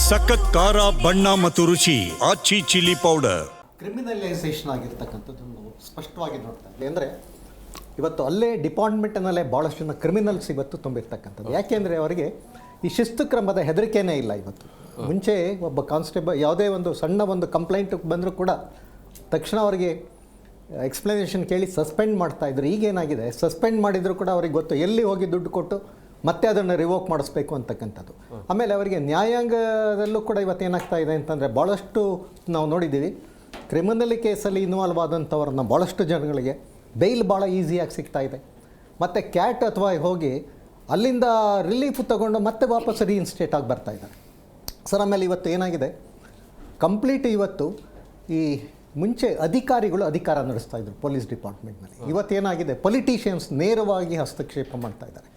ಸಖತ್ ಖಾರ ಬಣ್ಣ ಮತ್ತು ರುಚಿ ಆಚಿ ಚಿಲ್ಲಿ ಪೌಡರ್. ಕ್ರಿಮಿನಲೈಸೇಷನ್ ಆಗಿರ್ತಕ್ಕಂಥದ್ದನ್ನು ಸ್ಪಷ್ಟವಾಗಿ ನೋಡ್ತಾ ಇದ್ದೀವಿ. ಅಂದರೆ ಇವತ್ತು ಅಲ್ಲೇ ಡಿಪಾರ್ಟ್ಮೆಂಟ್ನಲ್ಲೇ ಭಾಳಷ್ಟು ಜನ ಕ್ರಿಮಿನಲ್ಸ್ ಇವತ್ತು ತುಂಬಿರ್ತಕ್ಕಂಥದ್ದು. ಯಾಕೆಂದರೆ ಅವರಿಗೆ ಈ ಶಿಸ್ತು ಕ್ರಮದ ಹೆದರಿಕೆನೇ ಇಲ್ಲ. ಇವತ್ತು ಮುಂಚೆ ಒಬ್ಬ ಕಾನ್ಸ್ಟೇಬಲ್ ಯಾವುದೇ ಒಂದು ಸಣ್ಣ ಒಂದು ಕಂಪ್ಲೇಂಟ್ ಬಂದರೂ ಕೂಡ ತಕ್ಷಣ ಅವರಿಗೆ ಎಕ್ಸ್ಪ್ಲನೇಷನ್ ಕೇಳಿ ಸಸ್ಪೆಂಡ್ ಮಾಡ್ತಾಯಿದ್ರು. ಈಗೇನಾಗಿದೆ, ಸಸ್ಪೆಂಡ್ ಮಾಡಿದರೂ ಕೂಡ ಅವ್ರಿಗೆ ಗೊತ್ತು ಎಲ್ಲಿ ಹೋಗಿ ದುಡ್ಡು ಕೊಟ್ಟು ಮತ್ತೆ ಅದನ್ನು ರಿವೋಕ್ ಮಾಡಿಸ್ಬೇಕು ಅಂತಕ್ಕಂಥದ್ದು. ಆಮೇಲೆ ಅವರಿಗೆ ನ್ಯಾಯಾಂಗದಲ್ಲೂ ಕೂಡ ಇವತ್ತೇನಾಗ್ತಾ ಇದೆ ಅಂತಂದರೆ ಭಾಳಷ್ಟು ನಾವು ನೋಡಿದ್ದೀವಿ, ಕ್ರಿಮಿನಲ್ ಕೇಸಲ್ಲಿ ಇನ್ವಾಲ್ವ್ ಆದಂಥವ್ರನ್ನ ಭಾಳಷ್ಟು ಜನಗಳಿಗೆ ಬೇಲ್ ಭಾಳ ಈಸಿಯಾಗಿ ಸಿಗ್ತಾ ಇದೆ. ಮತ್ತು ಕ್ಯಾಟ್ ಅಥವಾ ಹೋಗಿ ಅಲ್ಲಿಂದ ರಿಲೀಫ್ ತಗೊಂಡು ಮತ್ತೆ ವಾಪಸ್ ರೀಇನ್ಸ್ಟೇಟ್ ಆಗಿ ಬರ್ತಾ ಇದ್ದಾರೆ ಸರ್. ಆಮೇಲೆ ಇವತ್ತು ಏನಾಗಿದೆ, ಕಂಪ್ಲೀಟ್ ಇವತ್ತು ಈ ಮುಂಚೆ ಅಧಿಕಾರಿಗಳು ಅಧಿಕಾರ ನಡೆಸ್ತಾ ಇದ್ರು ಪೊಲೀಸ್ ಡಿಪಾರ್ಟ್ಮೆಂಟ್ನಲ್ಲಿ. ಇವತ್ತೇನಾಗಿದೆ, ಪೊಲಿಟಿಷಿಯನ್ಸ್ ನೇರವಾಗಿ ಹಸ್ತಕ್ಷೇಪ ಮಾಡ್ತಾ ಇದ್ದಾರೆ.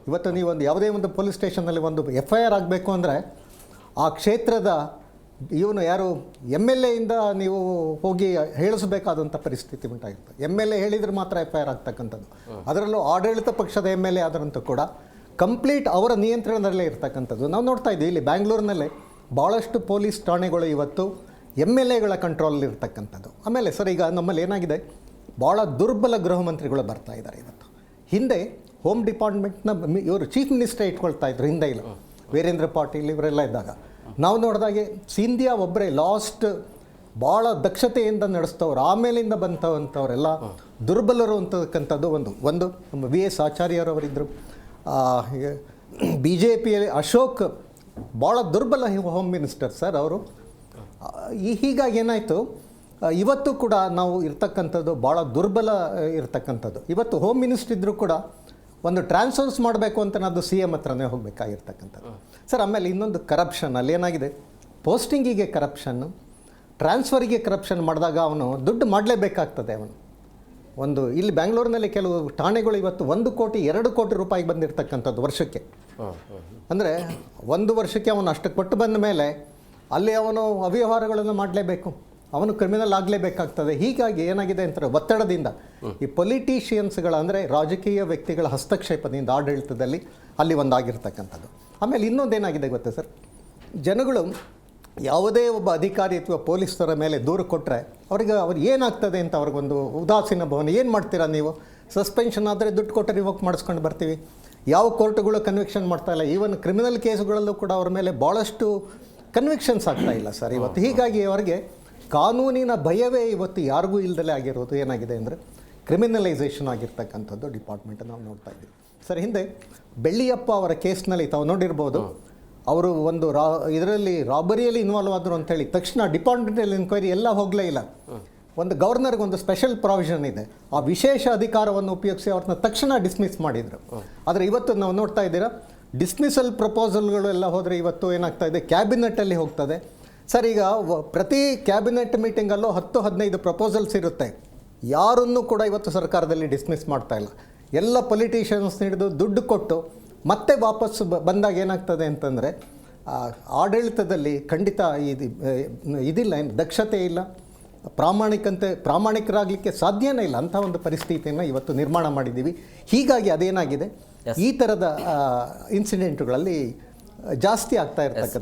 ಇವತ್ತು ನೀವು ಒಂದು ಯಾವುದೇ ಒಂದು ಪೊಲೀಸ್ ಸ್ಟೇಷನ್ನಲ್ಲಿ ಒಂದು FIR ಆಗಬೇಕು ಅಂದರೆ ಆ ಕ್ಷೇತ್ರದ ಇವನು ಯಾರು MLA ಇಂದ ನೀವು ಹೋಗಿ ಹೇಳಿಸಬೇಕಾದಂಥ ಪರಿಸ್ಥಿತಿ ಉಂಟಾಗಿರ್ತದೆ. MLA ಹೇಳಿದರೆ ಮಾತ್ರ FIR ಆಗ್ತಕ್ಕಂಥದ್ದು. ಅದರಲ್ಲೂ ಆಡಳಿತ ಪಕ್ಷದ MLA ಆದರಂತೂ ಕೂಡ ಕಂಪ್ಲೀಟ್ ಅವರ ನಿಯಂತ್ರಣದಲ್ಲೇ ಇರ್ತಕ್ಕಂಥದ್ದು ನಾವು ನೋಡ್ತಾ ಇದ್ದೀವಿ. ಇಲ್ಲಿ ಬ್ಯಾಂಗ್ಳೂರಿನಲ್ಲೇ ಭಾಳಷ್ಟು ಪೊಲೀಸ್ ಠಾಣೆಗಳು ಇವತ್ತು MLAಗಳ ಕಂಟ್ರೋಲಲ್ಲಿ ಇರ್ತಕ್ಕಂಥದ್ದು. ಆಮೇಲೆ ಸರ್, ಈಗ ನಮ್ಮಲ್ಲಿ ಏನಾಗಿದೆ, ಭಾಳ ದುರ್ಬಲ ಗೃಹ ಮಂತ್ರಿಗಳು ಬರ್ತಾ ಇದ್ದಾರೆ ಇವತ್ತು. ಹಿಂದೆ ಹೋಮ್ ಡಿಪಾರ್ಟ್ಮೆಂಟ್ನ ಇವರು ಚೀಫ್ ಮಿನಿಸ್ಟರ್ ಇಟ್ಕೊಳ್ತಾ ಇದ್ರು, ಹಿಂದೆ ಇಲ್ಲ ವೀರೇಂದ್ರ ಪಾಟೀಲ್ ಇವರೆಲ್ಲ ಇದ್ದಾಗ. ನಾವು ನೋಡಿದಾಗೆ ಸಿಂಧಿಯಾ ಒಬ್ಬರೇ ಲಾಸ್ಟ್ ಭಾಳ ದಕ್ಷತೆಯಿಂದ ನಡೆಸ್ತವ್ರು, ಆಮೇಲಿಂದ ಬಂತವಂಥವರೆಲ್ಲ ದುರ್ಬಲರು ಅಂತಕ್ಕಂಥದ್ದು ಒಂದು ನಮ್ಮ VS ಆಚಾರ್ಯರವರಿದ್ದರು. BJPಯಲ್ಲಿ ಅಶೋಕ್ ಭಾಳ ದುರ್ಬಲ ಹೋಮ್ ಮಿನಿಸ್ಟರ್ ಸರ್ ಅವರು. ಹೀಗಾಗಿ ಏನಾಯಿತು, ಇವತ್ತು ಕೂಡ ನಾವು ಇರ್ತಕ್ಕಂಥದ್ದು ಭಾಳ ದುರ್ಬಲ ಇರ್ತಕ್ಕಂಥದ್ದು. ಇವತ್ತು ಹೋಮ್ ಮಿನಿಸ್ಟರ್ ಇದ್ದರೂ ಕೂಡ ಒಂದು ಟ್ರಾನ್ಸ್ಫರ್ಸ್ ಮಾಡಬೇಕು ಅಂತ ಅದು CM ಹತ್ರನೇ ಹೋಗಬೇಕಾಗಿರ್ತಕ್ಕಂಥದ್ದು ಸರ್. ಆಮೇಲೆ ಇನ್ನೊಂದು ಕರಪ್ಷನ್ ಅಲ್ಲಿ ಏನಾಗಿದೆ, ಪೋಸ್ಟಿಂಗಿಗೆ ಕರಪ್ಷನ್ನು, ಟ್ರಾನ್ಸ್ಫರಿಗೆ ಕರಪ್ಷನ್ ಮಾಡಿದಾಗ ಅವನು ದುಡ್ಡು ಮಾಡಲೇಬೇಕಾಗ್ತದೆ. ಅವನು ಇಲ್ಲಿ ಬ್ಯಾಂಗ್ಳೂರಿನಲ್ಲಿ ಕೆಲವು ಠಾಣೆಗಳು ಇವತ್ತು 1 ಕೋಟಿ 2 ಕೋಟಿ ರೂಪಾಯಿಗೆ ಬಂದಿರತಕ್ಕಂಥದ್ದು ವರ್ಷಕ್ಕೆ. ಅಂದರೆ 1 ವರ್ಷಕ್ಕೆ ಅವನು ಅಷ್ಟು ಕೊಟ್ಟು ಬಂದ ಮೇಲೆ ಅಲ್ಲಿ ಅವನು ಅವ್ಯವಹಾರಗಳನ್ನು ಮಾಡಲೇಬೇಕು, ಅವನು ಕ್ರಿಮಿನಲ್ ಆಗಲೇಬೇಕಾಗ್ತದೆ. ಹೀಗಾಗಿ ಏನಾಗಿದೆ ಅಂತಾರೆ, ಒತ್ತಡದಿಂದ ಈ ಪೊಲಿಟಿಷಿಯನ್ಸ್ಗಳ ಅಂದರೆ ರಾಜಕೀಯ ವ್ಯಕ್ತಿಗಳ ಹಸ್ತಕ್ಷೇಪದಿಂದ ಆಡಳಿತದಲ್ಲಿ ಅಲ್ಲಿ ಒಂದಾಗಿರ್ತಕ್ಕಂಥದ್ದು. ಆಮೇಲೆ ಇನ್ನೊಂದೇನಾಗಿದೆ ಗೊತ್ತಾ ಸರ್, ಜನಗಳು ಯಾವುದೇ ಒಬ್ಬ ಅಧಿಕಾರಿ ಅಥವಾ ಪೊಲೀಸರ ಮೇಲೆ ದೂರು ಕೊಟ್ಟರೆ ಅವ್ರು ಏನಾಗ್ತದೆ ಅಂತ ಅವ್ರಿಗೊಂದು ಉದಾಸೀನ ಭಾವನೆ. ಏನು ಮಾಡ್ತೀರಾ ನೀವು, ಸಸ್ಪೆನ್ಷನ್ ಆದರೆ ದುಡ್ಡು ಕೊಟ್ಟು ರಿವೋಕ್ ಮಾಡಿಸ್ಕೊಂಡು ಬರ್ತೀವಿ. ಯಾವ ಕೋರ್ಟ್ಗಳು ಕನ್ವಿಕ್ಷನ್ ಮಾಡ್ತಾ ಇಲ್ಲ. ಈವನ್ ಕ್ರಿಮಿನಲ್ ಕೇಸುಗಳಲ್ಲೂ ಕೂಡ ಅವ್ರ ಮೇಲೆ ಭಾಳಷ್ಟು ಕನ್ವಿಕ್ಷನ್ಸ್ ಆಗ್ತಾ ಇಲ್ಲ ಸರ್ ಇವತ್ತು. ಹೀಗಾಗಿ ಅವರಿಗೆ ಕಾನೂನಿನ ಭಯವೇ ಇವತ್ತು ಯಾರಿಗೂ ಇಲ್ದಲೇ ಆಗಿರೋದು. ಏನಾಗಿದೆ ಅಂದರೆ ಕ್ರಿಮಿನಲೈಸೇಷನ್ ಆಗಿರ್ತಕ್ಕಂಥದ್ದು ಡಿಪಾರ್ಟ್ಮೆಂಟ್ ನಾವು ನೋಡ್ತಾ ಇದ್ದೀವಿ ಸರ್. ಹಿಂದೆ ಬೆಳ್ಳಿಯಪ್ಪ ಅವರ ಕೇಸ್ನಲ್ಲಿ ತಾವು ನೋಡಿರ್ಬೋದು, ಅವರು ಒಂದು ಇದರಲ್ಲಿ ರಾಬರಿಯಲ್ಲಿ ಇನ್ವಾಲ್ವ್ ಆದರು ಅಂಥೇಳಿ ತಕ್ಷಣ ಡಿಪಾರ್ಟ್ಮೆಂಟಲ್ ಎನ್ಕ್ವೈರಿ ಎಲ್ಲ ಹೋಗಲೇ ಇಲ್ಲ. ಒಂದು ಗವರ್ನರ್ಗೆ ಒಂದು ಸ್ಪೆಷಲ್ ಪ್ರಾವಿಷನ್ ಇದೆ, ಆ ವಿಶೇಷ ಅಧಿಕಾರವನ್ನು ಉಪಯೋಗಿಸಿ ಅವ್ರನ್ನ ತಕ್ಷಣ ಡಿಸ್ಮಿಸ್ ಮಾಡಿದರು. ಆದರೆ ಇವತ್ತು ನಾವು ನೋಡ್ತಾ ಇದ್ದೀರಾ, ಡಿಸ್ಮಿಸಲ್ ಪ್ರಪೋಸಲ್ಗಳು ಎಲ್ಲ ಹೋದರೆ ಇವತ್ತು ಏನಾಗ್ತಾ ಇದೆ, ಕ್ಯಾಬಿನೆಟ್ಟಲ್ಲಿ ಹೋಗ್ತದೆ ಸರ್. ಈಗ ಪ್ರತಿ ಕ್ಯಾಬಿನೆಟ್ ಮೀಟಿಂಗಲ್ಲೂ 10-15 ಪ್ರಪೋಸಲ್ಸ್ ಇರುತ್ತೆ. ಯಾರನ್ನೂ ಕೂಡ ಇವತ್ತು ಸರ್ಕಾರದಲ್ಲಿ ಡಿಸ್ಮಿಸ್ ಮಾಡ್ತಾ ಇಲ್ಲ. ಎಲ್ಲ ಪೊಲಿಟಿಷಿಯನ್ಸ್ ಹಿಡಿದು ದುಡ್ಡು ಕೊಟ್ಟು ಮತ್ತೆ ವಾಪಸ್ ಬಂದಾಗ ಏನಾಗ್ತದೆ ಅಂತಂದರೆ ಆಡಳಿತದಲ್ಲಿ ಖಂಡಿತ ಇದಿಲ್ಲ, ಏನು ದಕ್ಷತೆ ಇಲ್ಲ, ಪ್ರಾಮಾಣಿಕರಾಗಲಿಕ್ಕೆ ಸಾಧ್ಯನೇ ಇಲ್ಲ. ಅಂಥ ಒಂದು ಪರಿಸ್ಥಿತಿಯನ್ನು ಇವತ್ತು ನಿರ್ಮಾಣ ಮಾಡಿದ್ದೀವಿ. ಹೀಗಾಗಿ ಅದೇನಾಗಿದೆ, ಈ ಥರದ ಇನ್ಸಿಡೆಂಟುಗಳಲ್ಲಿ ಜಾಸ್ತಿ ಆಗ್ತಾ ಇರ್ತಕ್ಕಂಥ